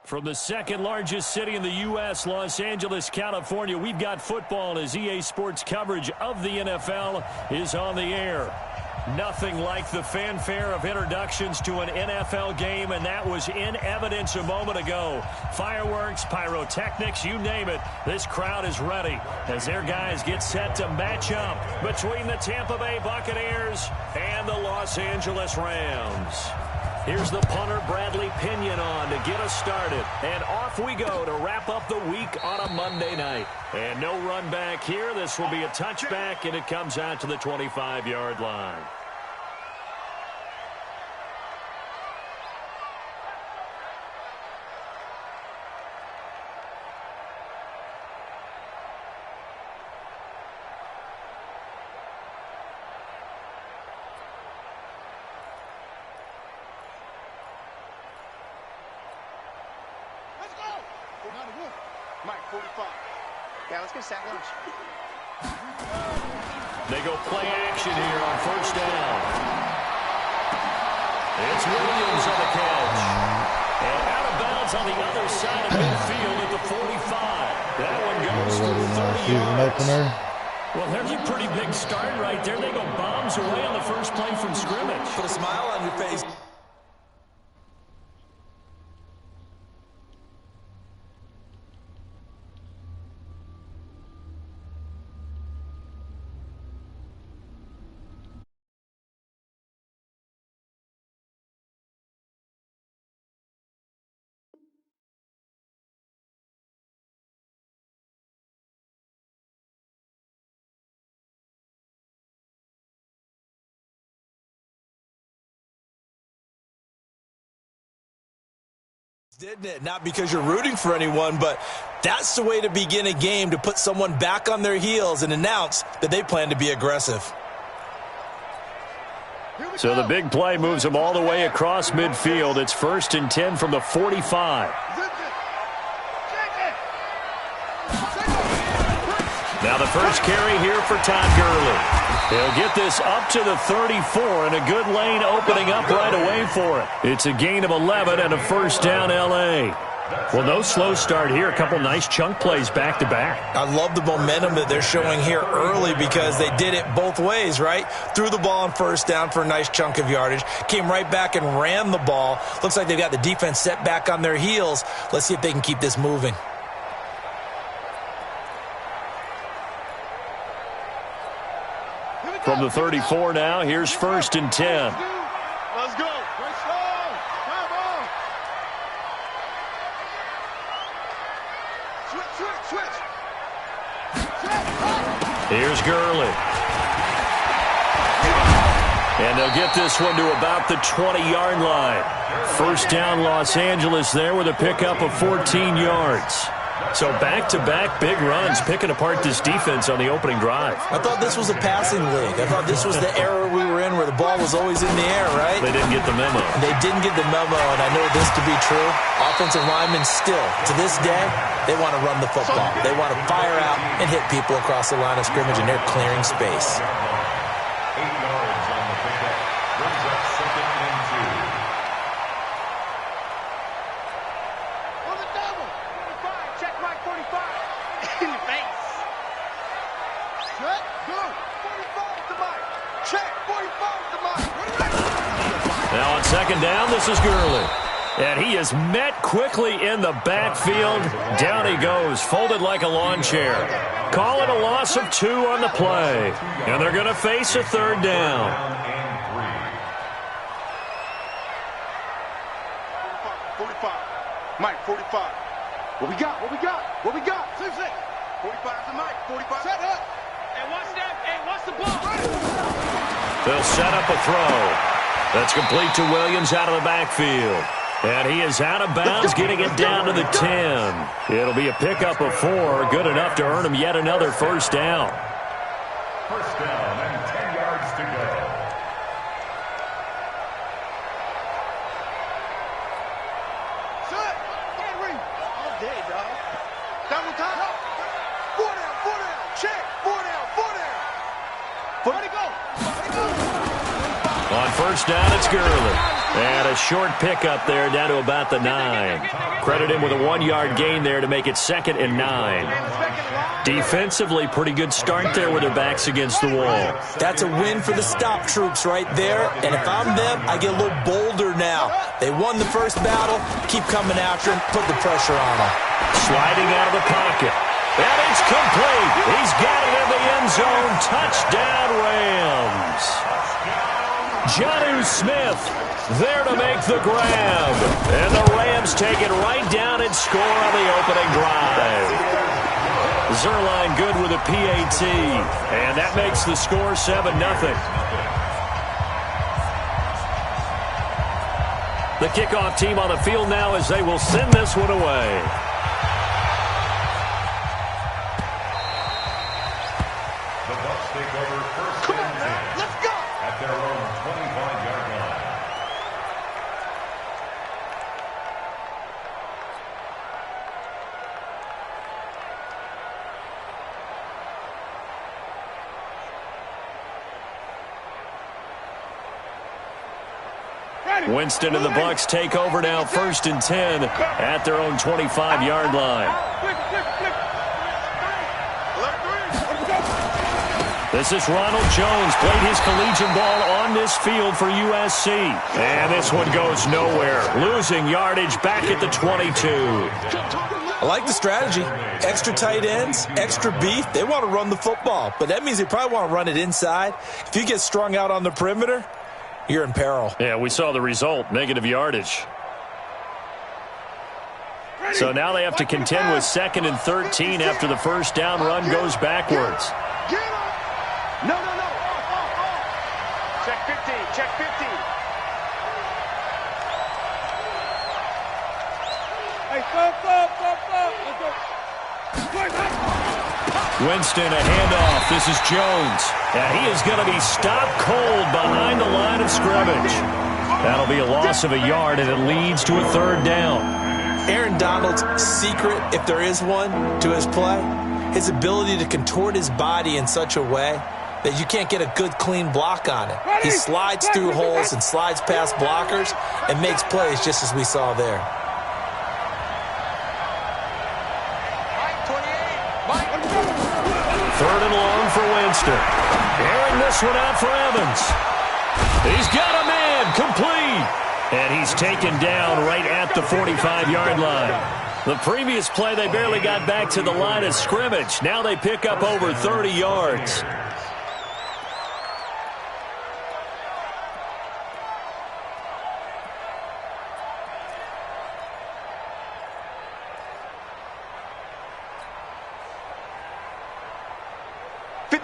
From the second largest city in the U.S., Los Angeles, California, we've got football as EA Sports coverage of the NFL is on the air. Nothing like the fanfare of introductions to an NFL game, and that was in evidence a moment ago. Fireworks, pyrotechnics, you name it. This crowd is ready as their guys get set to match up between the Tampa Bay Buccaneers and the Los Angeles Rams. Here's the punter, Bradley Pinion, on to get us started. And off we go to wrap up the week on a Monday night. And no run back here. This will be a touchback, and it comes out to the 25-yard line. They go play action here on first down. It's Williams on the catch. And out of bounds on the other side of midfield at the 45. That one goes for 30 yards. Well, there's a pretty big start right there. They go bombs away on the first play from scrimmage. Put a smile on your face. Didn't it? Not because you're rooting for anyone, but that's the way to begin a game, to put someone back on their heels and announce that they plan to be aggressive. So the big play moves them all the way across midfield. It's 1st and 10 from the 45. Now the first carry here for Todd Gurley. He'll get this up to the 34, and a good lane opening up right away for it. It's a gain of 11 and a first down L.A. Well, no slow start here. A couple nice chunk plays back-to-back. I love the momentum that they're showing here early because they did it both ways, right? Threw the ball on first down for a nice chunk of yardage. Came right back and ran the ball. Looks like they've got the defense set back on their heels. Let's see if they can keep this moving. From the 34 now, here's 1st and 10. Let's go. Switch. Here's Gurley. And they'll get this one to about the 20-yard line. First down Los Angeles there with a pickup of 14 yards. So back-to-back big runs, picking apart this defense on the opening drive. I thought this was a passing league. I thought this was the era we were in where the ball was always in the air, right? They didn't get the memo. They didn't get the memo, and I know this to be true. Offensive linemen still, to this day, they want to run the football. They want to fire out and hit people across the line of scrimmage, and they're clearing space. 8 yards on the pickup. Brings up 2nd and 2. Now on second down, this is Gurley. And he is met quickly in the backfield. Down he goes, folded like a lawn chair. Call it a loss of 2 on the play. And they're going to face a 3rd down. 45. Mike, 45. What we got? 6-6. 45 to Mike. 45. Set up. And watch that. Hey, watch the ball. They'll set up a throw. That's complete to Williams out of the backfield. And he is out of bounds, getting it down to the 10. It'll be a pickup of 4, good enough to earn him yet another first down. First down and 10 yards to go. Set. Henry. All day, dog. Double time. 4 down. Check. 4 down. Ready, go. On first down, it's Gurley. And a short pickup there down to about the 9. Credit him with a 1-yard gain there to make it 2nd and 9. Defensively, pretty good start there with their backs against the wall. That's a win for the stop troops right there. And if I'm them, I get a little bolder now. They won the first battle. Keep coming after him. Put the pressure on him. Sliding out of the pocket. And it's complete. He's got it in the end zone. Touchdown, Rams. Jonnu Smith there to make the grab. And the Rams take it right down and score on the opening drive. Zerline good with a PAT. And that makes the score 7-0. The kickoff team on the field now as they will send this one away. The Bucs take over first and 10. Let's go! At their own 25-yard line. Winston and the Bucs take over now, 1st and 10 at their own 25-yard line. This is Ronald Jones, played his collegiate ball on this field for USC. And this one goes nowhere, losing yardage back at the 22. I like the strategy. Extra tight ends, extra beef. They want to run the football, but that means they probably want to run it inside. If you get strung out on the perimeter, you're in peril. Yeah, we saw the result, negative yardage. So now they have to contend with 2nd and 13 after the first down run goes backwards. No. Check 15, check 15. Hey, stop. Winston, a handoff. This is Jones. And he is going to be stopped cold behind the line of scrimmage. That'll be a loss of a yard, and it leads to a 3rd down. Aaron Donald's secret, if there is one, to his play, his ability to contort his body in such a way that you can't get a good, clean block on it. He slides through holes and slides past blockers and makes plays just as we saw there. Third and long for Winston. Airing this one out for Evans. He's got a man, complete. And he's taken down right at the 45-yard line. The previous play, they barely got back to the line of scrimmage. Now they pick up over 30 yards.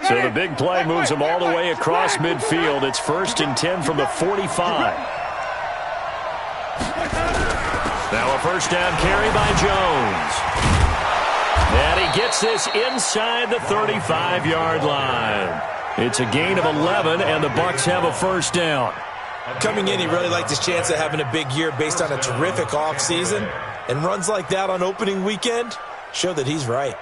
So the big play moves them all the way across midfield. It's 1st and 10 from the 45. Now a first down carry by Jones. And he gets this inside the 35-yard line. It's a gain of 11, and the Bucs have a first down. Coming in, he really liked his chance of having a big year based on a terrific offseason. And runs like that on opening weekend show that he's right.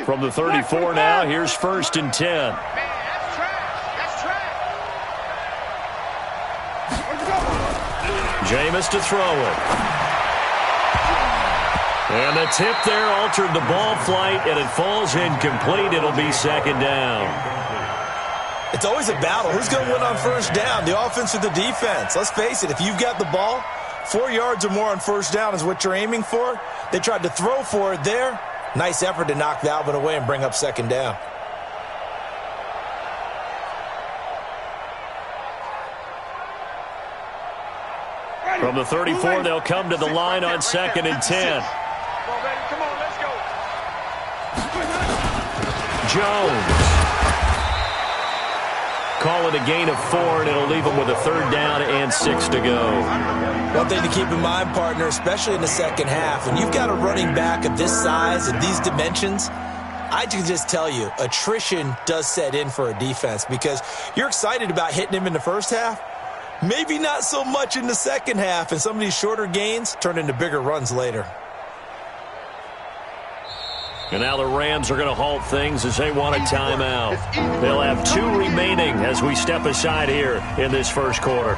From the 34 now, here's 1st and 10. Man, that's trash. Jameis to throw it. And the tip there altered the ball flight, and it falls incomplete. It'll be 2nd down. It's always a battle. Who's going to win on first down, the offense or the defense? Let's face it, if you've got the ball, 4 yards or more on first down is what you're aiming for. They tried to throw for it there. Nice effort to knock that one away and bring up 2nd down. From the 34, they'll come to the line on 2nd and 10. Come on, let's go. Jones. Call it a gain of 4, and it'll leave them with a 3rd down and 6 to go. One thing to keep in mind, partner, especially in the second half, when you've got a running back of this size and these dimensions, I can just tell you, attrition does set in for a defense because you're excited about hitting him in the first half, maybe not so much in the second half, and some of these shorter gains turn into bigger runs later. And now the Rams are going to halt things as they want a timeout. They'll have 2 remaining as we step aside here in this first quarter.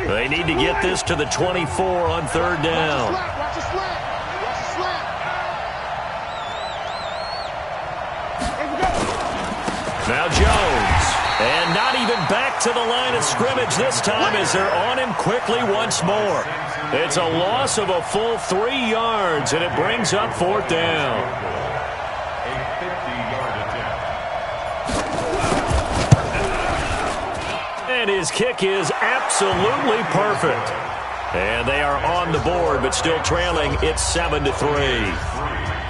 They need to get this to the 24 on 3rd down. Watch the slant. Now Jones. And not even back to the line of scrimmage this time as they're on him quickly once more. It's a loss of a full 3 yards, and it brings up 4th down. A 50-yard attempt. And his kick is absolutely perfect. And they are on the board, but still trailing. It's 7-3.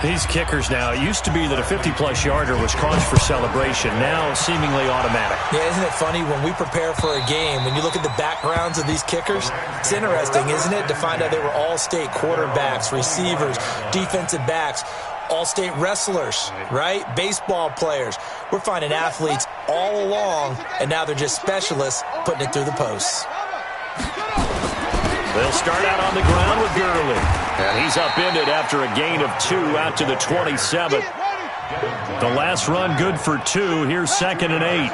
These kickers now, it used to be that a 50-plus yarder was cause for celebration. Now seemingly automatic. Yeah, isn't it funny when we prepare for a game, when you look at the backgrounds of these kickers? It's interesting, isn't it, to find out they were all-state quarterbacks, receivers, defensive backs, all-state wrestlers, right? Baseball players. We're finding athletes all along, and now they're just specialists putting it through the posts. They'll start out on the ground with Gurley. And he's upended after a gain of 2 out to the 27. The last run good for 2. Here's 2nd and 8.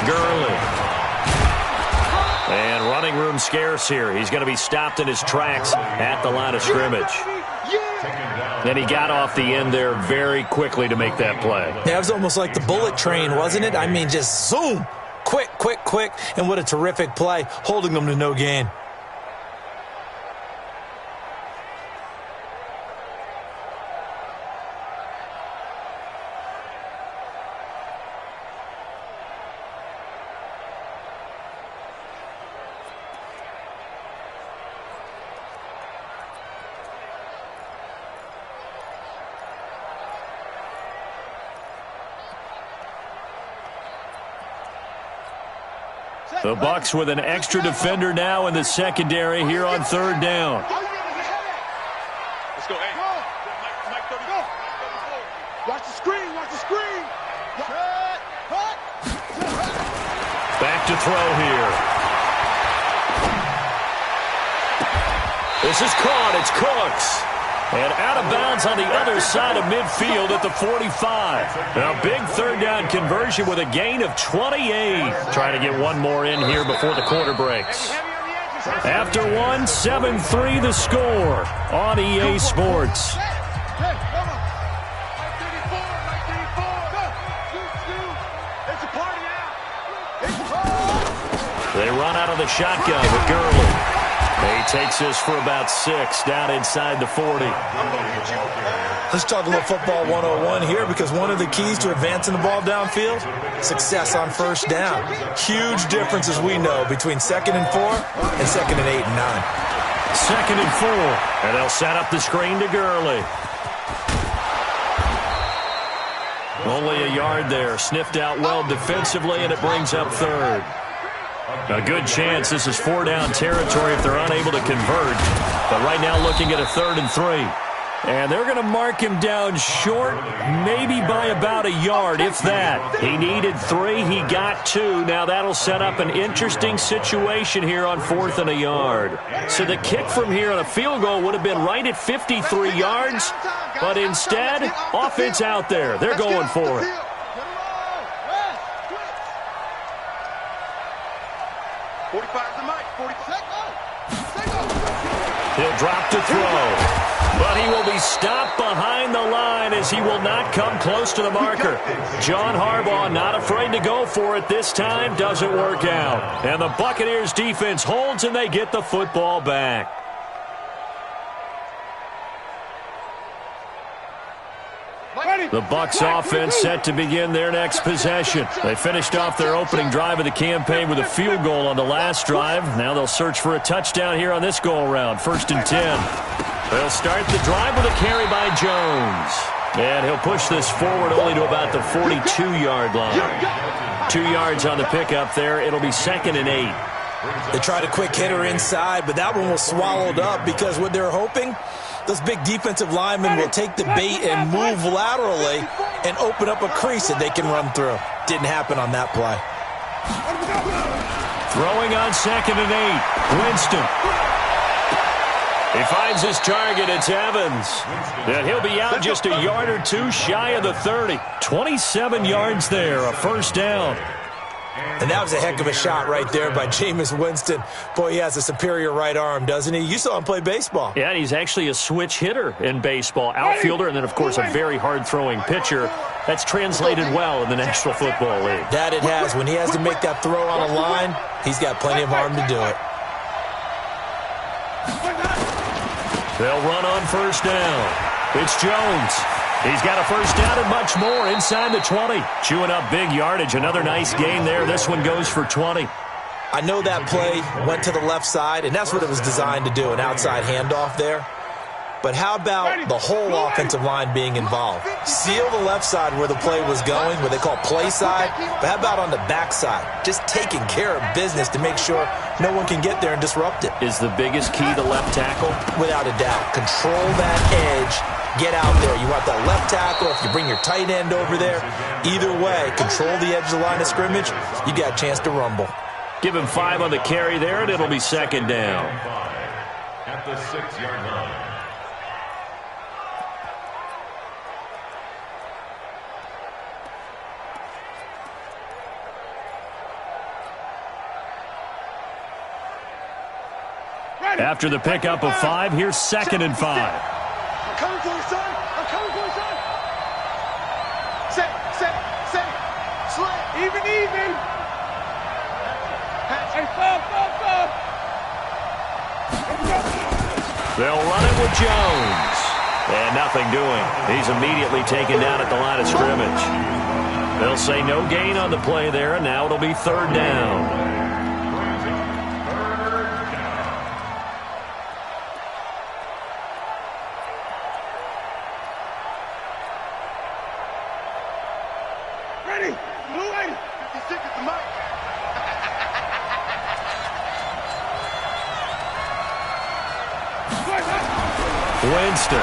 Gurley. And running room scarce here. He's going to be stopped in his tracks at the line of scrimmage. And he got off the end there very quickly to make that play. Yeah, it was almost like the bullet train, wasn't it? I mean, just zoom. Quick, quick, quick. And what a terrific play, holding them to no gain. The Bucs with an extra defender now in the secondary here on 3rd down. Let's go, hey. Mike 34. Watch the screen, watch the screen. Back to throw here. This is caught. It's Cooks. And out of bounds on the other side of midfield at the 45. Now, big 3rd down conversion with a gain of 28. Trying to get one more in here before the quarter breaks. After 1, 7-3 the score on EA Sports. They run out of the shotgun with Gurley. He takes this for about 6 down inside the 40. Let's talk a little football 101 here, because one of the keys to advancing the ball downfield, success on 1st down. Huge difference, as we know, between 2nd and 4 and 2nd and 8 and 9. 2nd and 4. And they'll set up the screen to Gurley. Only a yard there. Sniffed out well defensively, and it brings up 3rd. A good chance this is 4-down territory if they're unable to convert. But right now looking at a 3rd and 3. And they're going to mark him down short, maybe by about a yard, if that. He needed 3. He got 2. Now that'll set up an interesting situation here on 4th and a yard. So the kick from here on a field goal would have been right at 53 yards. But instead, offense out there. They're going for it. He'll drop to throw. But he will be stopped behind the line as he will not come close to the marker. John Harbaugh not afraid to go for it this time. Doesn't work out. And the Buccaneers defense holds and they get the football back. The Bucs offense set to begin their next possession. They finished off their opening drive of the campaign with a field goal on the last drive. Now they'll search for a touchdown here on this go-around. 1st and 10. They'll start the drive with a carry by Jones. And he'll push this forward only to about the 42-yard line. 2 yards on the pickup there. It'll be 2nd and 8. They tried a quick hitter inside, but that one was swallowed up because what they're hoping, those big defensive linemen will take the bait and move laterally and open up a crease that they can run through. Didn't happen on that play. Throwing on 2nd and 8. Winston. He finds his target. It's Evans. And he'll be out just a yard or two shy of the 30. 27 yards there, a first down. And that was a heck of a shot right there by Jameis Winston. Boy, he has a superior right arm, doesn't he? You saw him play baseball. Yeah, and he's actually a switch hitter in baseball. Outfielder, and then, of course, a very hard-throwing pitcher. That's translated well in the National Football League. That it has. When he has to make that throw on a line, he's got plenty of arm to do it. They'll run on first down. It's Jones. He's got a first down and much more inside the 20. Chewing up big yardage. Another nice gain there. This one goes for 20. I know that play went to the left side, and that's what it was designed to do, an outside handoff there. But how about the whole offensive line being involved? Seal the left side where the play was going, what they call play side, but how about on the back side? Just taking care of business to make sure no one can get there and disrupt it. Is the biggest key the left tackle? Without a doubt. Control that edge. Get out there. You want that left tackle. If you bring your tight end over there, either way, control the edge of the line of scrimmage, you got a chance to rumble. Give him 5 on the carry there, and it'll be 2nd down. At the 6-yard line. After the pickup of 5, here's 2nd and 5. I'm coming for you, son. I'm coming for you, son. Set. Slant. Even. Hey, fall. They'll run it with Jones. And nothing doing. He's immediately taken down at the line of scrimmage. They'll say no gain on the play there, and now it'll be 3rd down. Winston.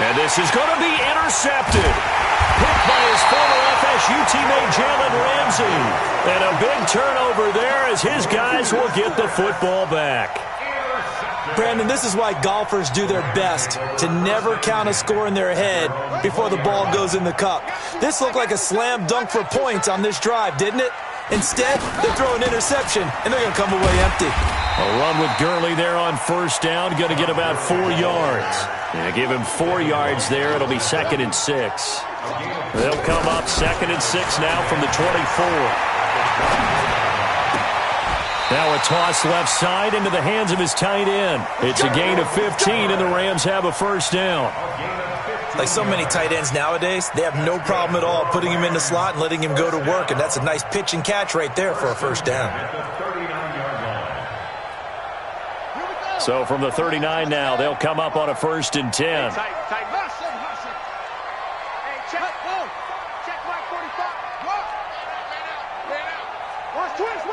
And this is going to be intercepted. Picked by his former FSU teammate Jalen Ramsey. And a big turnover there as his guys will get the football back. Brandon, this is why golfers do their best to never count a score in their head before the ball goes in the cup. This looked like a slam dunk for points on this drive, didn't it? Instead, they throw an interception, and they're going to come away empty. A run with Gurley there on first down. Going to get about 4 yards. Yeah, give him 4 yards there. It'll be 2nd and 6. They'll come up 2nd and 6 now from the 24. Now a toss left side into the hands of his tight end. It's a gain of 15, and the Rams have a first down. Like so many tight ends nowadays, they have no problem at all putting him in the slot and letting him go to work, and that's a nice pitch and catch right there for a first down. So from the 39 now, they'll come up on a 1st and 10. Hey, check my 45. Watch twist.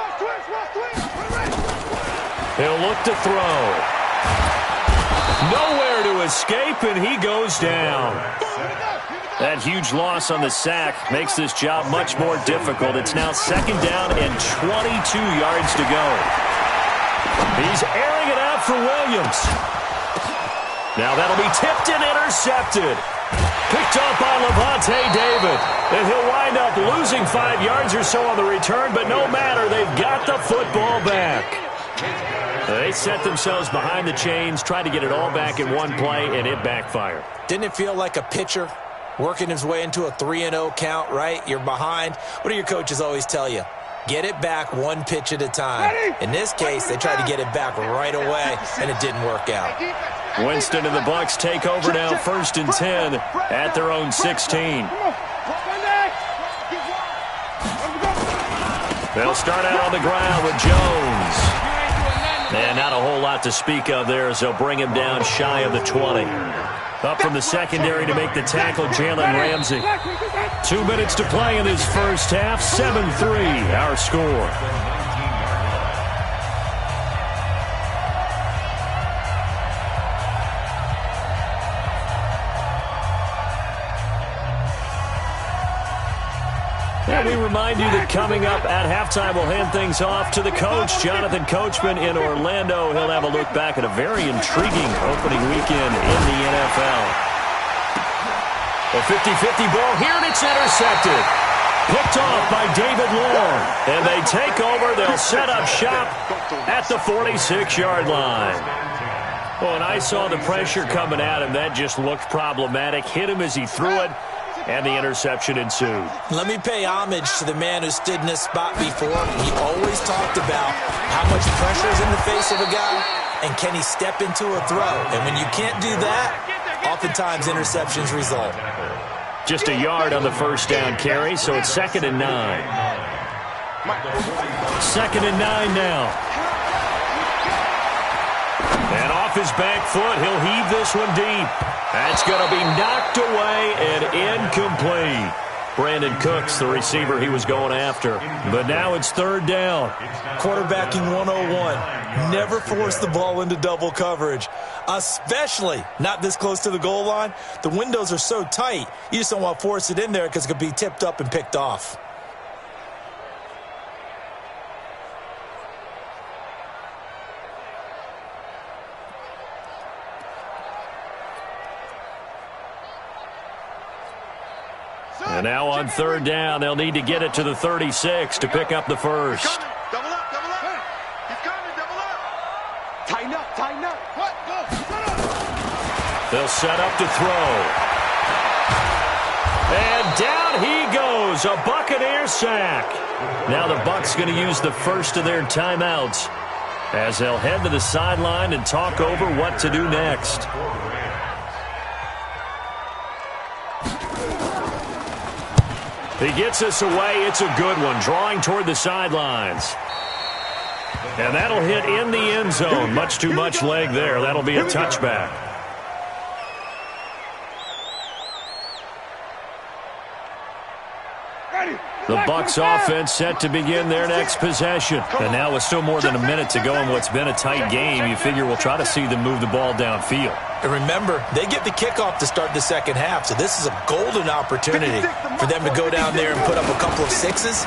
He'll look to throw. Nowhere to escape, and he goes down. That huge loss on the sack makes this job much more difficult. It's now 2nd down and 22 yards to go. He's airing it out for Williams. Now that'll be tipped and intercepted. Picked off by Levante David. And he'll wind up losing 5 yards or so on the return, but no matter, they've got the football back. They set themselves behind the chains, tried to get it all back in one play, and it backfired. Didn't it feel like a pitcher working his way into a 3-0 count, right? You're behind. What do your coaches always tell you? Get it back 1 pitch at a time. In this case, they tried to get it back right away, and it didn't work out. Winston and the Bucs take over now, 1st and 10 at their own 16. They'll start out on the ground with Jones. And not a whole lot to speak of there as they'll bring him down shy of the 20. Up from the secondary to make the tackle, Jalen Ramsey. 2 minutes to play in this first half. 7-3 our score. And we remind you that coming up at halftime, we'll hand things off to the coach, Jonathan Coachman in Orlando. He'll have a look back at a very intriguing opening weekend in the NFL. A 50-50 ball here, and it's intercepted. Picked off by David Long. And they take over. They'll set up shop at the 46-yard line. Well, and I saw the pressure coming at him. That just looked problematic. Hit him as he threw it. And the interception ensued. Let me pay homage to the man who stood in this spot before. He always talked about how much pressure is in the face of a guy, and can he step into a throw. And when you can't do that, oftentimes interceptions result. Just a yard on the first down carry, so it's 2nd and 9. 2nd and 9 now. And off his back foot, he'll heave this one deep. That's going to be knocked away and incomplete. Brandon Cooks, the receiver he was going after. But now it's 3rd down. Quarterbacking 101. Never force the ball into double coverage, especially not this close to the goal line. The windows are so tight, you just don't want to force it in there because it could be tipped up and picked off. And now on 3rd down, they'll need to get it to the 36 to pick up the first. Double up, double up. Hey, he's coming, double up. Tighten up, tighten up. What? Go. They'll set up to throw. And down he goes, a Buccaneer sack. Now the Bucs going to use the first of their timeouts as they'll head to the sideline and talk over what to do next. He gets us away. It's a good one, drawing toward the sidelines. And that'll hit in the end zone. Much too much leg there. That'll be a touchback. The Bucs offense set to begin their next possession. And now with still more than a minute to go in what's been a tight game, you figure we'll try to see them move the ball downfield. And remember, they get the kickoff to start the second half, so this is a golden opportunity for them to go down there and put up a couple of sixes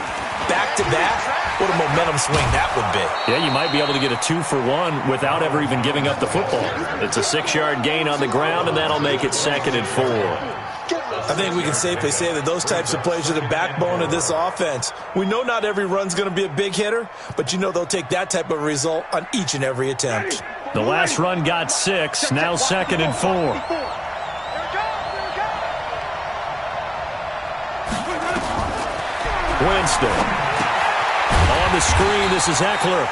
back-to-back. What a momentum swing that would be. Yeah, you might be able to get a 2-for-1 without ever even giving up the football. It's a 6-yard gain on the ground, and that'll make it 2nd and 4. I think we can safely say that those types of plays are the backbone of this offense. We know not every run's going to be a big hitter, but you know they'll take that type of result on each and every attempt. The last run got 6, now 2nd and 4. Winston. On the screen, this is Eckler.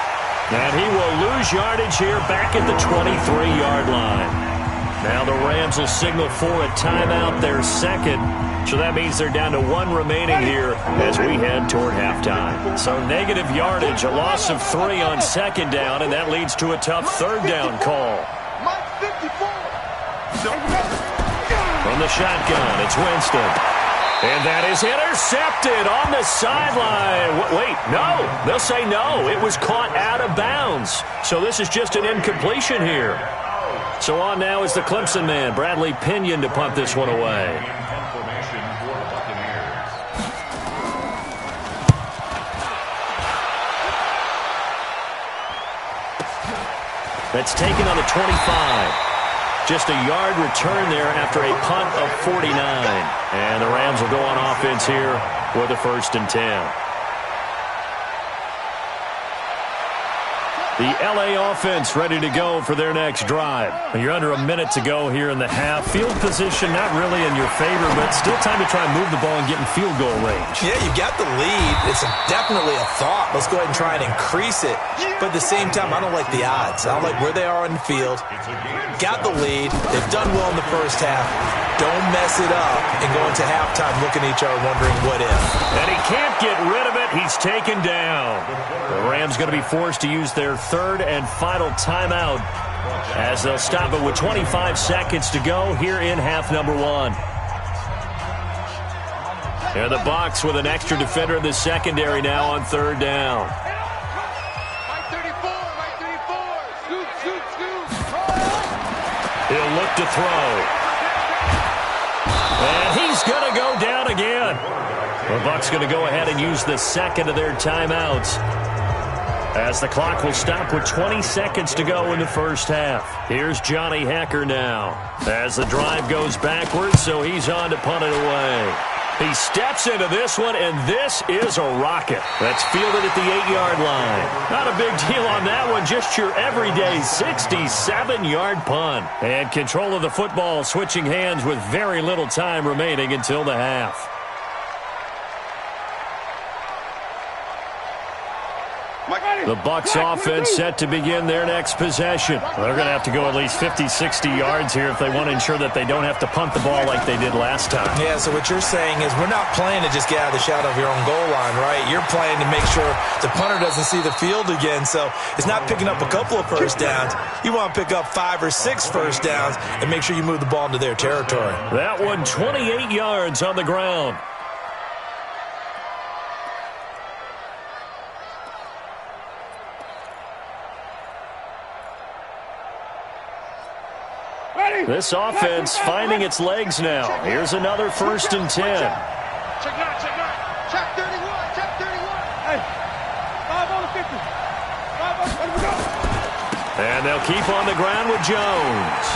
And he will lose yardage here back at the 23-yard line. Now the Rams will signal for a timeout, their second. So that means they're down to 1 remaining here as we head toward halftime. So negative yardage, a loss of 3 on 2nd down, and that leads to a tough 3rd down call. From the shotgun, it's Winston. And that is intercepted on the sideline. Wait, no. They'll say no. It was caught out of bounds. So this is just an incompletion here. So on now is the Clemson man, Bradley Pinion, to punt this one away. That's taken on the 25. Just a yard return there after a punt of 49. And the Rams will go on offense here with a 1st and 10. The L.A. offense ready to go for their next drive. You're under a minute to go here in the half. Field position not really in your favor, but still time to try and move the ball and get in field goal range. Yeah, you got the lead. It's definitely a thought. Let's go ahead and try and increase it. But at the same time, I don't like the odds. I don't like where they are on the field. Got the lead. They've done well in the first half. Don't mess it up and go into halftime looking at each other wondering what if. And he can't get rid of it. He's taken down. The Rams going to be forced to use their 3rd and final timeout as they'll stop it with 25 seconds to go here in half number 1. And the Bucs with an extra defender in the secondary now on third down. Mike 34, Mike 34. Scoop, scoop, scoop. He'll look to throw. And he's going to go down again. The Bucs going to go ahead and use the second of their timeouts, as the clock will stop with 20 seconds to go in the first half. Here's Johnny Hecker now as the drive goes backwards, so he's on to punt it away. He steps into this one, and this is a rocket. That's fielded at the 8-yard line. Not a big deal on that one, just your everyday 67-yard punt. And control of the football switching hands with very little time remaining until the half. The Bucs offense set to begin their next possession. They're going to have to go at least 50, 60 yards here if they want to ensure that they don't have to punt the ball like they did last time. Yeah, so what you're saying is we're not playing to just get out of the shadow of your own goal line, right? You're playing to make sure the punter doesn't see the field again. So it's not picking up a couple of first downs. You want to pick up 5 or 6 first downs and make sure you move the ball into their territory. That one 28 yards on the ground. This offense finding its legs now. Here's another 1st and 10. Check 9, check 9. Check 31, check 31. Hey, 5 on the 50. 5 on the 50. And they'll keep on the ground with Jones.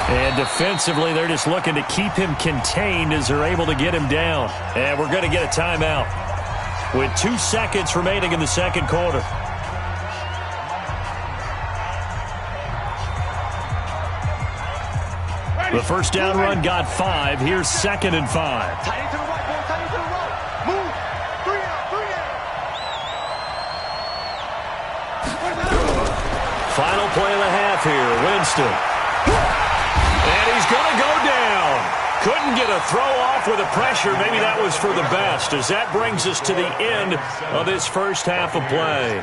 And defensively, they're just looking to keep him contained as they're able to get him down. And we're going to get a timeout with 2 seconds remaining in the second quarter. The first down run got 5. Here's 2nd and 5. Tight end to the right, boy. Tight end to the right. Move. 3 out, 3 out. Final play of the half here. Winston. And he's going to go down. Couldn't get a throw off with the pressure. Maybe that was for the best, as that brings us to the end of this first half of play.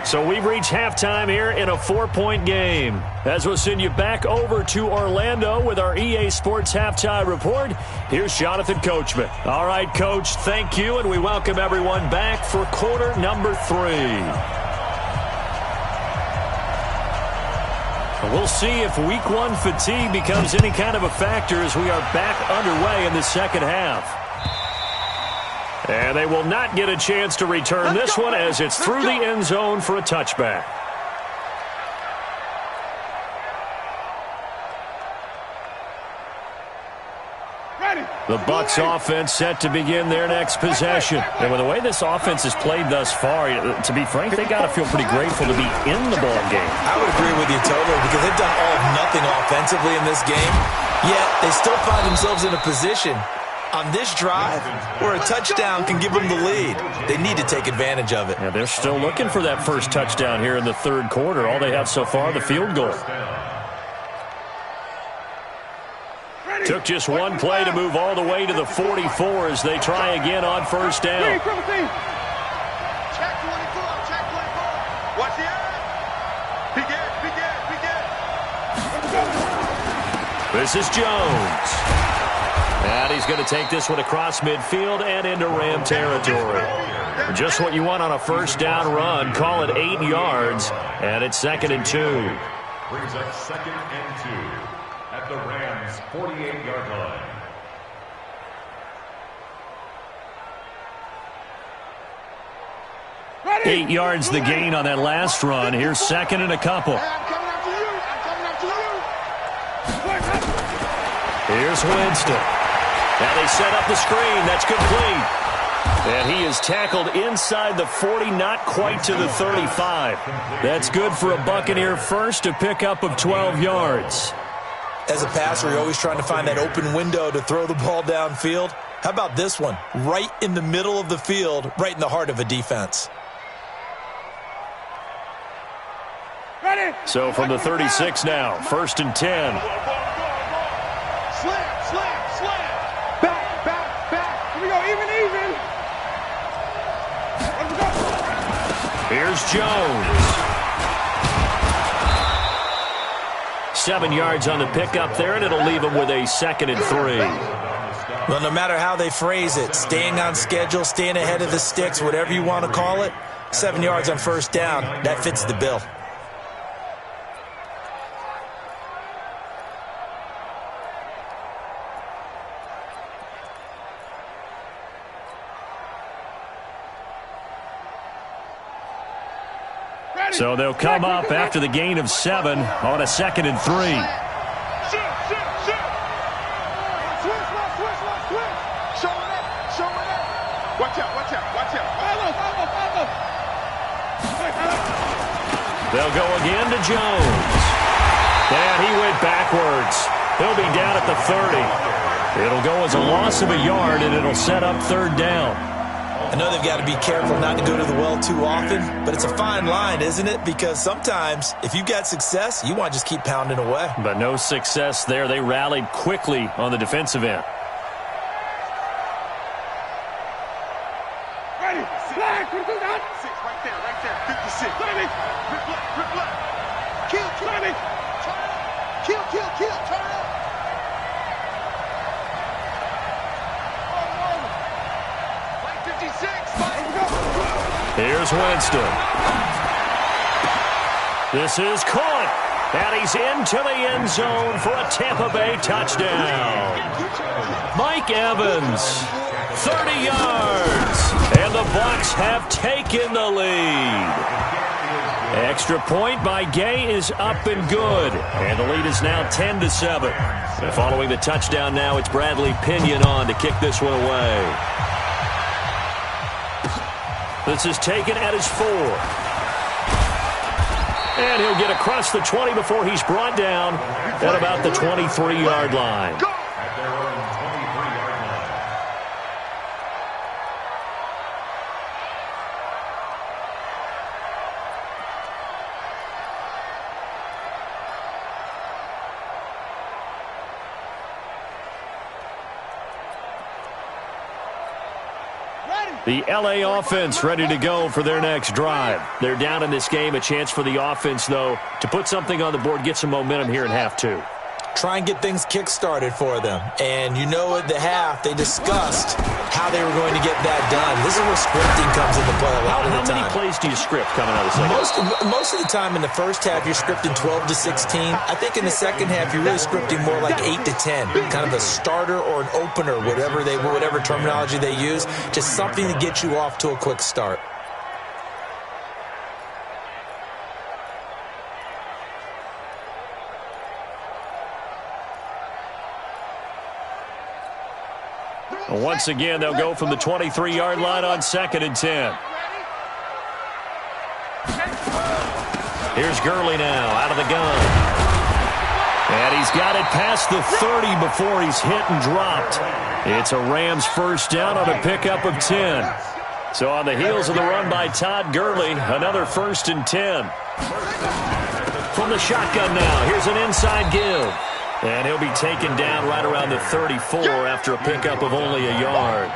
So we've reached halftime here in a 4-point game. As we'll send you back over to Orlando with our EA Sports Halftime Report, here's Jonathan Coachman. All right, Coach, thank you, and we welcome everyone back for quarter number 3. We'll see if week 1 fatigue becomes any kind of a factor as we are back underway in the second half. And they will not get a chance to return this one as it's through the end zone for a touchback. The Bucs offense set to begin their next possession. And with the way this offense has played thus far, to be frank, they got to feel pretty grateful to be in the ball game. I would agree with you totally, because they've done all of nothing offensively in this game, yet they still find themselves in a position on this drive where a touchdown can give them the lead. They need to take advantage of it. Yeah, they're still looking for that first touchdown here in the third quarter. All they have so far, the field goal. Took just one play to move all the way to the 44 as they try again on first down. Check 24, check 24. Watch the eye. Be good. This is Jones. And he's going to take this one across midfield and into Ram territory. Just what you want on a first down run. Call it 8 yards, and it's 2nd and 2. Brings up 2nd and 2 at the Rams' 48-yard line. Ready. 8 yards the gain on that last run. Here's 2nd and a couple. I'm coming after you. Here's Winston. Now they set up the screen. That's complete. And he is tackled inside the 40, not quite to the 35. That's good for a Buccaneer first, a pickup of 12 yards. As a passer, you're always trying to find that open window to throw the ball downfield. How about this one? Right in the middle of the field, right in the heart of a defense. Ready. So from the 36 now, 1st and 10. Slam. Back. Here we go, even. Let's go. Here's Jones. 7 yards on the pickup there, and it'll leave him with a 2nd and 3. Well, no matter how they phrase it, staying on schedule, staying ahead of the sticks, whatever you want to call it, 7 yards on first down, that fits the bill. So they'll come up after the gain of 7 on a 2nd and 3. Watch out, watch out, watch out. They'll go again to Jones. And he went backwards. He'll be down at the 30. It'll go as a loss of a yard, and it'll set up 3rd down. I know they've got to be careful not to go to the well too often, but it's a fine line, isn't it? Because sometimes, if you've got success, you want to just keep pounding away. But no success there. They rallied quickly on the defensive end. Ready, flag, right there, 56. Ready, rip left. Kill, ready. Kill, turn it up. Here's Winston. This is caught. And he's into the end zone for a Tampa Bay touchdown. Mike Evans, 30 yards. And the Bucs have taken the lead. Extra point by Gay is up and good. And the lead is now 10-7. And following the touchdown now, it's Bradley Pinion on to kick this one away. This is taken at his 4. And he'll get across the 20 before he's brought down at about the 23-yard line. At their own 23-yard line. The L.A. offense ready to go for their next drive. They're down in this game. A chance for the offense, though, to put something on the board, get some momentum here in half 2. Try and get things kick-started for them. And you know at the half, they discussed how they were going to get that done. This is where scripting comes into play a lot of the time. How many plays do you script coming out of the second? Most of the time in the first half, you're scripting 12 to 16. I think in the second half, you're really scripting more like 8 to 10. Kind of a starter or an opener, whatever terminology they use. Just something to get you off to a quick start. Once again, they'll go from the 23-yard line on 2nd and 10. Here's Gurley now out of the gun. And he's got it past the 30 before he's hit and dropped. It's a Rams first down on a pickup of 10. So on the heels of the run by Todd Gurley, another 1st and 10. From the shotgun now, here's an inside give. And he'll be taken down right around the 34 after a pickup of only a yard.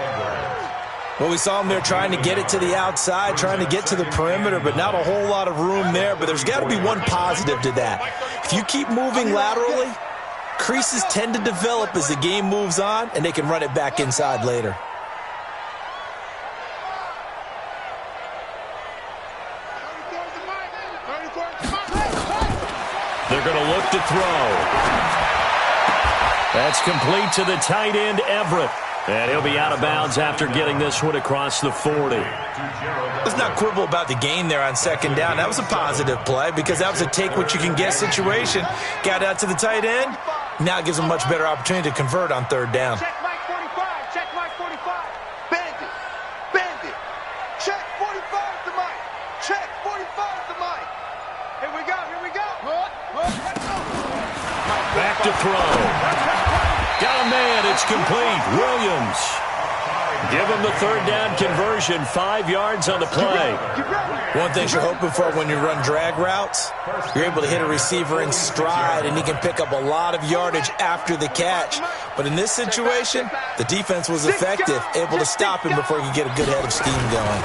Well, we saw him there trying to get it to the outside, trying to get to the perimeter, but not a whole lot of room there. But there's got to be one positive to that. If you keep moving laterally, creases tend to develop as the game moves on, and they can run it back inside later. They're going to look to throw. That's complete to the tight end, Everett. And he'll be out of bounds after getting this one across the 40. Let's not quibble about the gain there on 2nd down. That was a positive play because that was a take-what-you-can-get situation. Got out to the tight end. Now it gives them a much better opportunity to convert on 3rd down. Check Mike 45. Check Mike 45. Bandit. Bandit. Check 45 to Mike. Check 45 to Mike. Here we go. Back to throw. Got a man. It's complete. Williams. Give him the 3rd down conversion. 5 yards on the play. One thing you're hoping for when you run drag routes, you're able to hit a receiver in stride, and he can pick up a lot of yardage after the catch. But in this situation, the defense was effective, able to stop him before he could get a good head of steam going.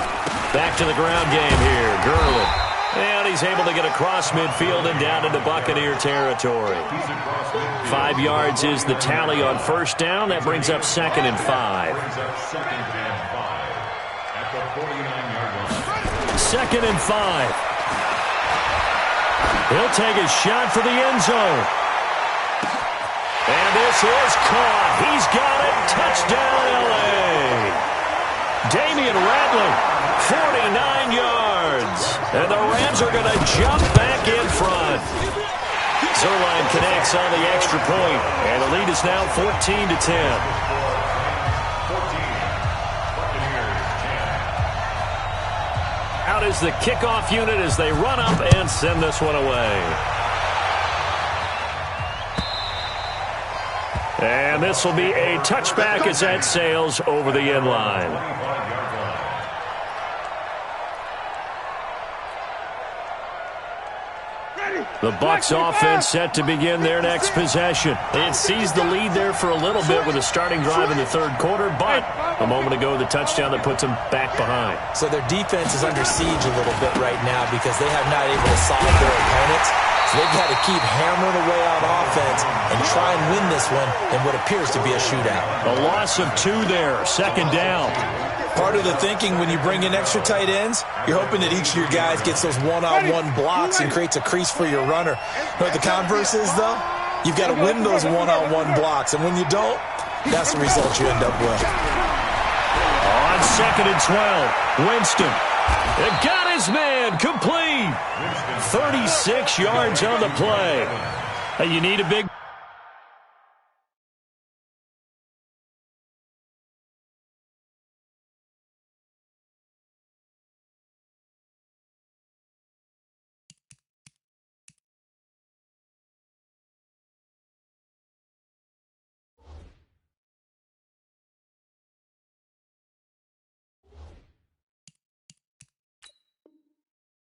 Back to the ground game here. Gurley. And he's able to get across midfield and down into Buccaneer territory. 5 yards is the tally on first down. That brings up 2nd and 5. 2nd and 5. He'll take a shot for the end zone. And this is caught. He's got it. Touchdown, L.A. Damian Rattler, 49 yards. And the Rams are going to jump back in front. Zerline connects on the extra point, and the lead is now 14-10. Out is the kickoff unit as they run up and send this one away. And this will be a touchback as that sails over the end line. The Bucs offense set to begin their next possession. It seized the lead there for a little bit with a starting drive in the third quarter, but a moment ago the touchdown that puts them back behind. So their defense is under siege a little bit right now because they have not able to solve their opponents. So they've got to keep hammering away on offense and try and win this one in what appears to be a shootout. A loss of 2 there, 2nd down. Part of the thinking when you bring in extra tight ends, you're hoping that each of your guys gets those one-on-one blocks and creates a crease for your runner. You know what the converse is, though? You've got to win those one-on-one blocks, and when you don't, that's the result you end up with. On 2nd and 12, Winston. It got his man, complete. 36 yards on the play. Hey, you need a big...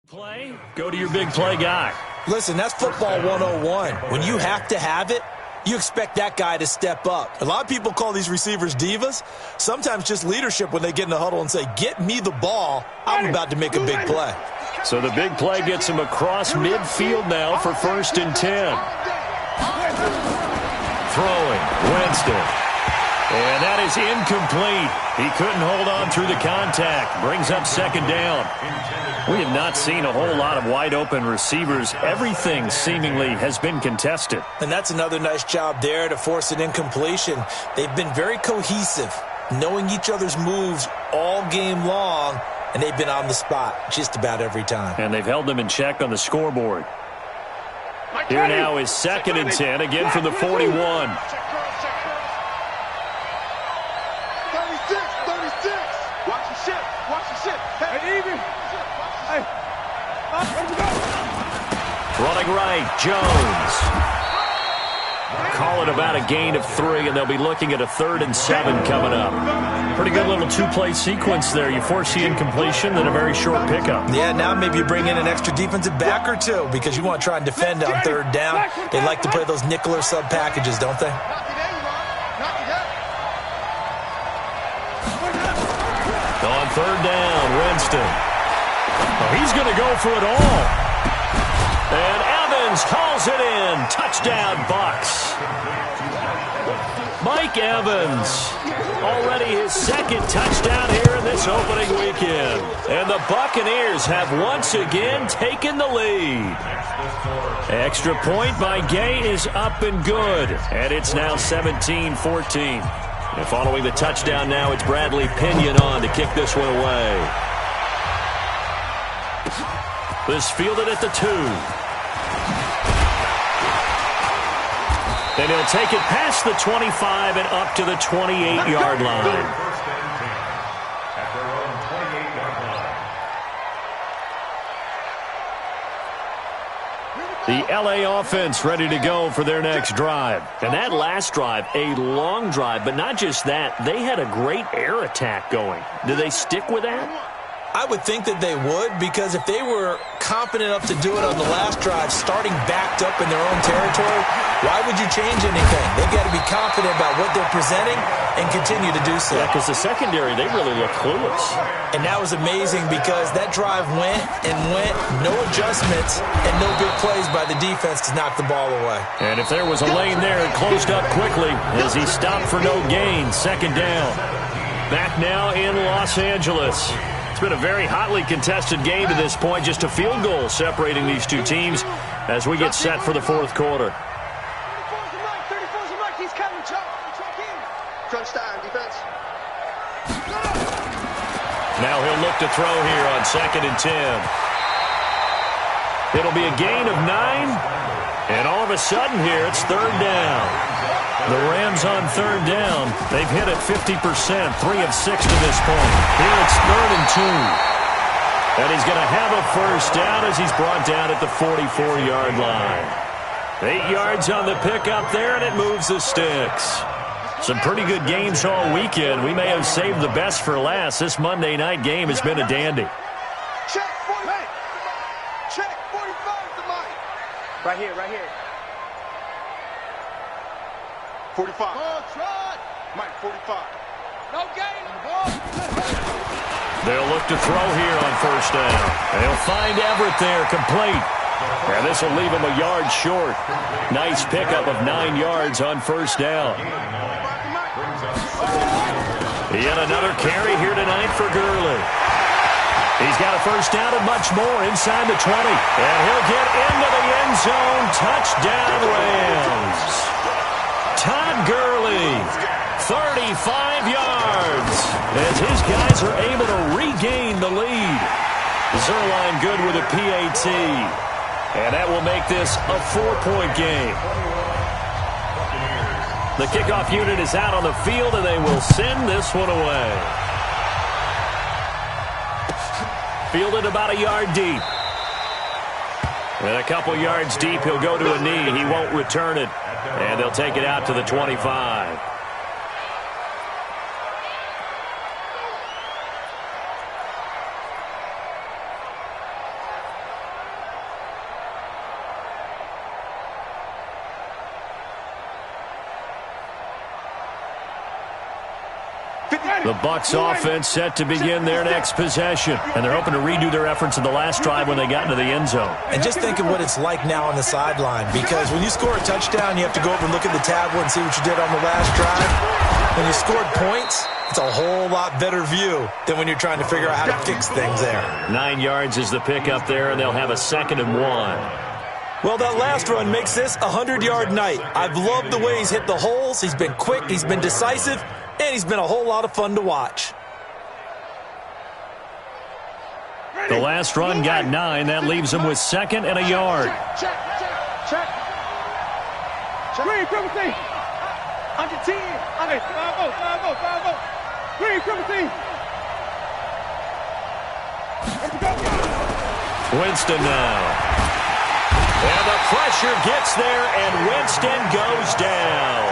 play, go to your big play guy. Listen, that's football 101. When you have to have it, you expect that guy to step up. A lot of people call these receivers divas. Sometimes just leadership when they get in the huddle and say, get me the ball. I'm about to make a big play. So the big play gets him across midfield now for 1st and 10. Throwing, Winston. And that is incomplete. He couldn't hold on through the contact. Brings up 2nd down. We have not seen a whole lot of wide-open receivers. Everything seemingly has been contested. And that's another nice job there to force an incompletion. They've been very cohesive, knowing each other's moves all game long, and they've been on the spot just about every time. And they've held them in check on the scoreboard. Here now is 2nd and 10, again from the 41. 36. Watch your shit. Watch your shit. Hey, even. Hey. Running right, Jones. Call it about a gain of 3, and they'll be looking at a 3rd and 7 coming up. Pretty good little 2-play sequence there. You force the incompletion, then a very short pickup. Yeah, now maybe you bring in an extra defensive back or two because you want to try and defend on 3rd down. They like to play those nickel or sub packages, don't they? On 3rd down, Winston. Oh, he's going to go for it all. And Evans hauls it in. Touchdown, Bucs. Mike Evans, already his 2nd touchdown here in this opening weekend. And the Buccaneers have once again taken the lead. Extra point by Gay is up and good. And it's now 17-14. And following the touchdown now, it's Bradley Pinion on to kick this one away. This fielded at the 2. Then he'll take it past the 25 and up to the 28-yard line. The L.A. offense ready to go for their next drive. And that last drive, a long drive, but not just that. They had a great air attack going. Do they stick with that? I would think that they would, because if they were confident enough to do it on the last drive, starting backed up in their own territory, why would you change anything? They've got to be confident about what they're presenting and continue to do so. Yeah, because the secondary, they really look clueless. And that was amazing because that drive went and went, no adjustments and no big plays by the defense to knock the ball away. And if there was a lane there, it closed up quickly as he stopped for no gain. Second down. Back now in Los Angeles. It's been a very hotly contested game to this point. Just a field goal separating these two teams as we get set for the fourth quarter. 34's the mic. He's coming. Check in. Crunch time, defense. Now he'll look to throw here on 2nd and 10. It'll be a gain of 9. And all of a sudden here, it's 3rd down. The Rams on 3rd down. They've hit it 50%, 3 of 6 to this point. Here it's 3rd and 2. And he's going to have a first down as he's brought down at the 44-yard line. 8 yards on the pickup there, and it moves the sticks. Some pretty good games all weekend. We may have saved the best for last. This Monday night game has been a dandy. Check 45. Check 45's the mic. Right here. 45. Mike, 45. No gain. They'll look to throw here on first down. They'll find Everett there, complete. And this will leave him a yard short. Nice pickup of 9 yards on first down. Yet another carry here tonight for Gurley. He's got a first down and much more inside the 20. And he'll get into the end zone. Touchdown, Rams. Todd Gurley, 35 yards, as his guys are able to regain the lead. Zerline good with a PAT, and that will make this a 4-point game. The kickoff unit is out on the field, and they will send this one away. Fielded about a yard deep. And a couple yards deep, he'll go to a knee. He won't return it. And they'll take it out to the 25. The Bucs offense set to begin their next possession. And they're hoping to redo their efforts in the last drive when they got into the end zone. And just think of what it's like now on the sideline, because when you score a touchdown, you have to go over and look at the tablet and see what you did on the last drive. When you scored points, it's a whole lot better view than when you're trying to figure out how to fix things there. 9 yards is the pickup there, and they'll have a 2nd and 1. Well, that last run makes this a 100-yard night. I've loved the way he's hit the holes. He's been quick. He's been decisive. And he's been a whole lot of fun to watch. The last run got 9. That leaves him with 2nd and a yard. Check. Green, triple T. Under 10. Under 5-0. Green, triple T. Winston now. And the pressure gets there, and Winston goes down.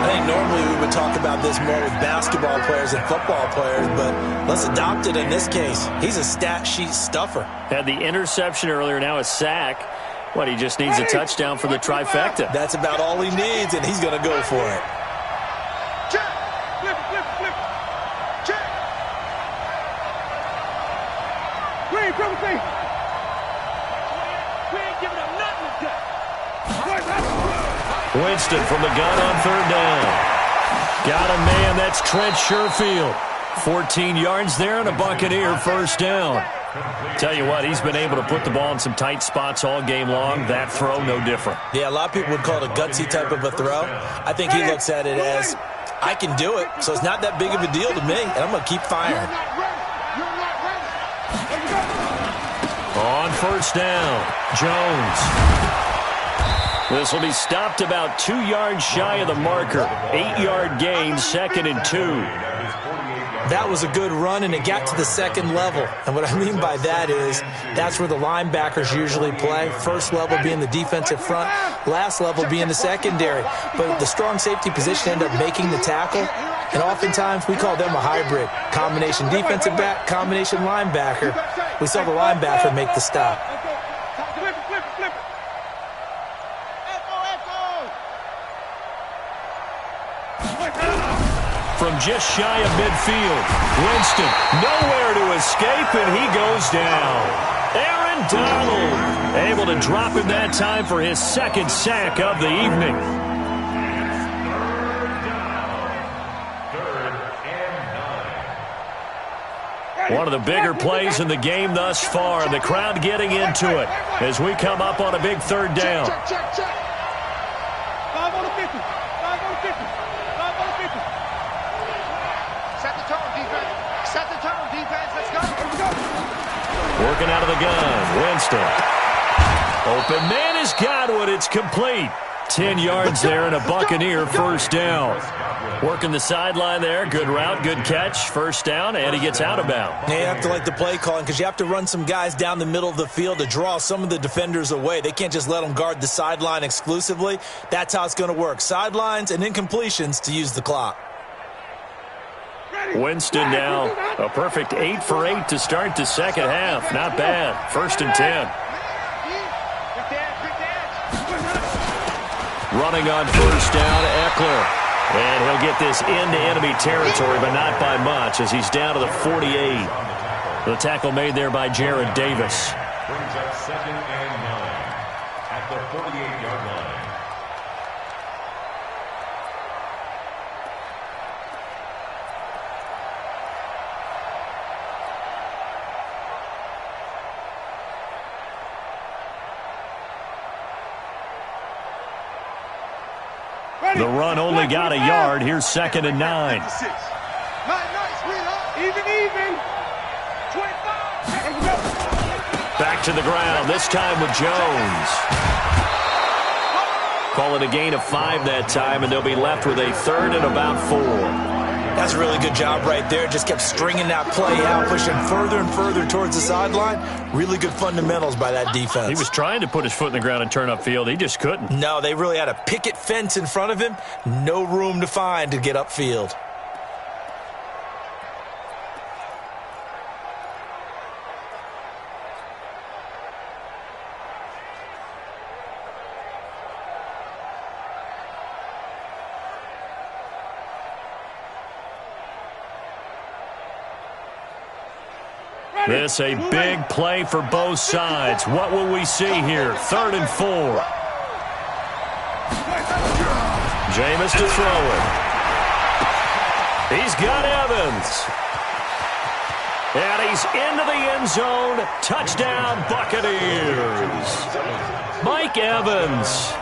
I think normally we would talk about this more with basketball players and football players, but let's adopt it in this case. He's a stat sheet stuffer. Had the interception earlier, now a sack. What, he just needs a touchdown for the trifecta. That's about all he needs, and he's going to go for it. Check. Flip. Check. Green, triple T. We ain't giving up nothing today. Winston from the gun on 3rd down. Got a man, that's Trent Sherfield. 14 yards there and a Buccaneer first down. Tell you what, he's been able to put the ball in some tight spots all game long. That throw, no different. Yeah, a lot of people would call it a gutsy type of a throw. I think he looks at it as, I can do it, so it's not that big of a deal to me, and I'm going to keep firing. On first down, Jones. This will be stopped about 2 yards shy of the marker. 8-yard gain, 2nd and 2. That was a good run, and it got to the 2nd level. And what I mean by that is that's where the linebackers usually play. First level being the defensive front, last level being the secondary. But the strong safety position ended up making the tackle. And oftentimes, we call them a hybrid. Combination defensive back, combination linebacker. We saw the linebacker make the stop. From just shy of midfield, Winston nowhere to escape, and he goes down. Aaron Donald able to drop him that time for his second sack of the evening. One of the bigger plays in the game thus far, and the crowd getting into it as we come up on a big third down. Check. 5 on the 50. 5 on the 50. 5 on the 50. Set the tone, defense. Set the tone, defense. Let's go. Here we go. Working out of the gun, Winston. Open man has got one. It's complete. 10 yards there and a Buccaneer first down. Working the sideline there. Good route, good catch. First down, and he gets out of bounds. Yeah, you have to like the play calling because you have to run some guys down the middle of the field to draw some of the defenders away. They can't just let them guard the sideline exclusively. That's how it's going to work. Sidelines and incompletions to use the clock. Winston now a perfect 8 for 8 to start the second half. Not bad. 1st and 10. Running on first down, Eckler. And he'll get this into enemy territory, but not by much as he's down to the 48. The tackle made there by Jared Davis. Brings up 2nd and 9 at the 48-yard line. The run only got a yard. Here's 2nd and 9. Nice, even. 25. Back to the ground, this time with Jones. Call it a gain of 5 that time, and they'll be left with a 3rd and about 4. That's a really good job right there. Just kept stringing that play out, pushing further and further towards the sideline. Really good fundamentals by that defense. He was trying to put his foot in the ground and turn upfield. He just couldn't. No, they really had a picket fence in front of him. No room to find to get upfield. This a big play for both sides. What will we see here? 3rd and 4. Jameis to throw it. He's got Evans. And he's into the end zone. Touchdown, Buccaneers. Mike Evans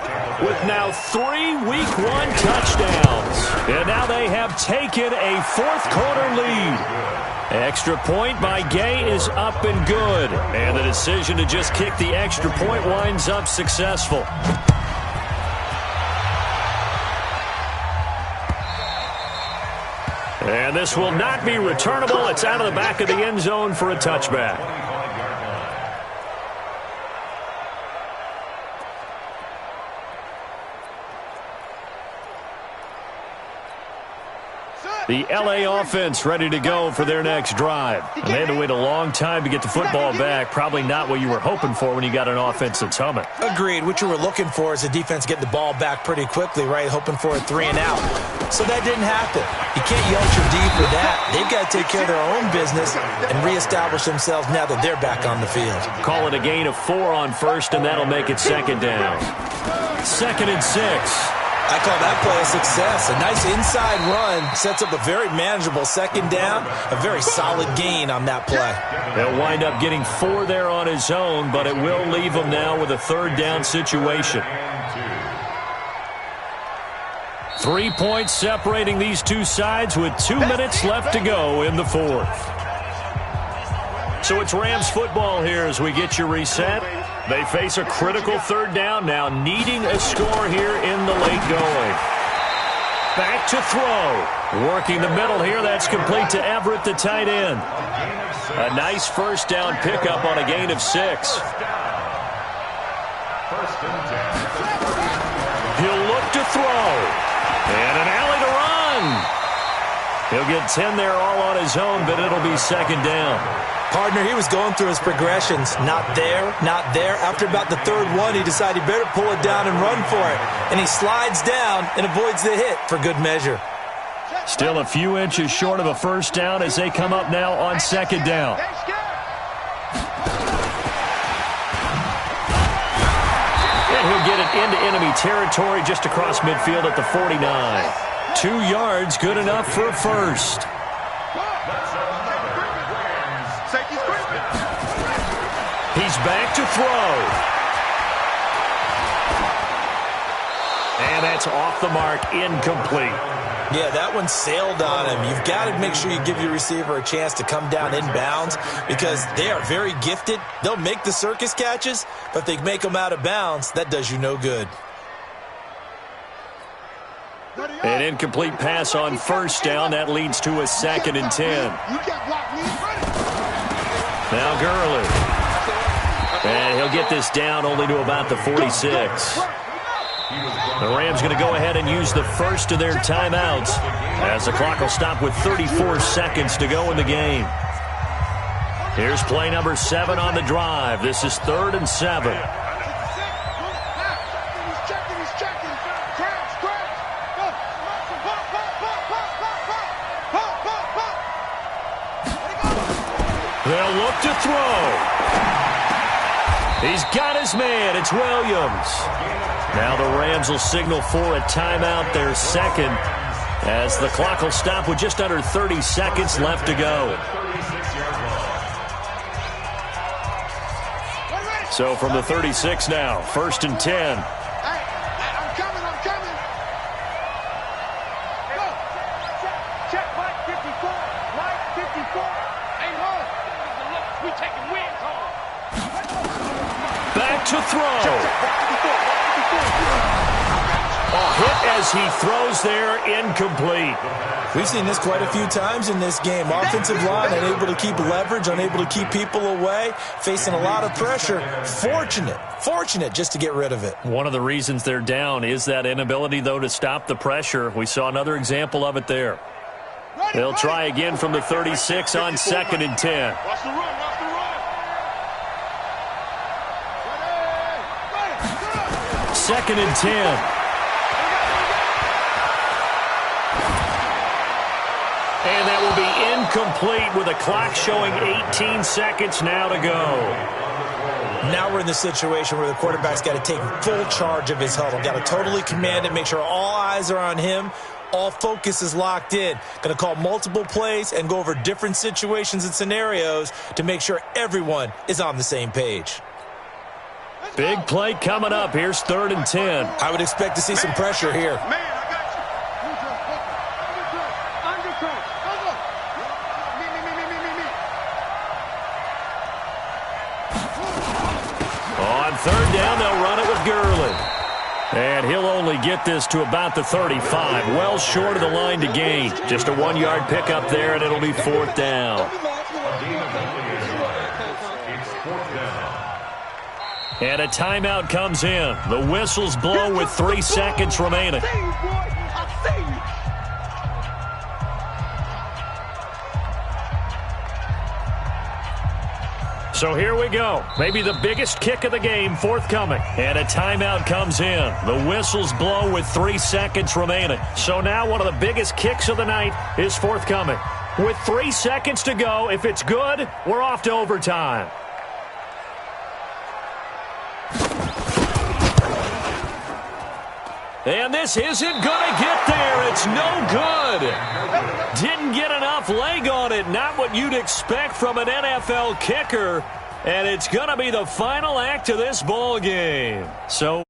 with now 3 Week 1 touchdowns. And now they have taken a 4th quarter lead. Extra point by Gay is up and good. And the decision to just kick the extra point winds up successful. And this will not be returnable. It's out of the back of the end zone for a touchback. The L.A. offense ready to go for their next drive. And they had to wait a long time to get the football back. Probably not what you were hoping for when you got an offense that's humming. Agreed. What you were looking for is the defense getting the ball back pretty quickly, right? Hoping for a 3 and out. So that didn't happen. You can't yell at your D for that. They've got to take care of their own business and reestablish themselves now that they're back on the field. Call it a gain of 4 on first, and that'll make it 2nd down. 2nd and 6. I call that play a success. A nice inside run sets up a very manageable 2nd down, a very solid gain on that play. They'll wind up getting 4 there on his own, but it will leave him now with a 3rd down situation. 3 points separating these two sides with 2 minutes left to go in the 4th. So it's Rams football here as we get you reset. They face a critical 3rd down now, needing a score here in the late going. Back to throw. Working the middle here. That's complete to Everett, the tight end. A nice first down pickup on a gain of 6. He'll look to throw. And an alley to run. He'll get 10 there all on his own, but it'll be second down. Partner, he was going through his progressions. Not there, not there. After about the third one, he decided he better pull it down and run for it. And he slides down and avoids the hit for good measure. Still a few inches short of a first down as they come up now on second down. And he'll get it into enemy territory just across midfield at the 49. 2 yards, good enough for a first. He's back to throw. And that's off the mark, incomplete. Yeah, that one sailed on him. You've got to make sure you give your receiver a chance to come down inbounds because they are very gifted. They'll make the circus catches, but if they make them out of bounds, that does you no good. An incomplete pass on first down. That leads to a 2nd and 10. Now Gurley. And he'll get this down only to about the 46. The Rams going to go ahead and use the first of their timeouts as the clock will stop with 34 seconds to go in the game. Here's play number 7 on the drive. This is 3rd and 7. They'll look to throw. He's got his man. It's Williams. Now the Rams will signal for a timeout, their second, as the clock will stop with just under 30 seconds left to go. So from the 36 now, 1st and 10. Back to throw. A hit as he throws there, incomplete. We've seen this quite a few times in this game. Offensive line unable to keep leverage, unable to keep people away, facing a lot of pressure. Fortunate just to get rid of it. One of the reasons they're down is that inability, though, to stop the pressure. We saw another example of it there. They'll try again from the 36 on 2nd and 10. Watch the run, watch the run. 2nd and 10. And that will be incomplete with a clock showing 18 seconds now to go. Now we're in the situation where the quarterback's got to take full charge of his huddle. Got to totally command it, make sure all eyes are on him. All focus is locked in. Going to call multiple plays and go over different situations and scenarios to make sure everyone is on the same page. Big play coming up. Here's 3rd and 10. I would expect to see some pressure here. Man, I got you. On 3rd down, they'll run it with Gurley. And he'll only get this to about the 35. Well short of the line to gain. Just a 1-yard pickup there, and it'll be 4th down. And a timeout comes in. The whistles blow with 3 seconds remaining. So here we go. Maybe the biggest kick of the game forthcoming. And a timeout comes in. The whistles blow with 3 seconds remaining. So now one of the biggest kicks of the night is forthcoming. With 3 seconds to go, if it's good, we're off to overtime. And this isn't going to get there. It's no good. Didn't get enough leg on it. Not what you'd expect from an NFL kicker. And it's going to be the final act of this ball game. So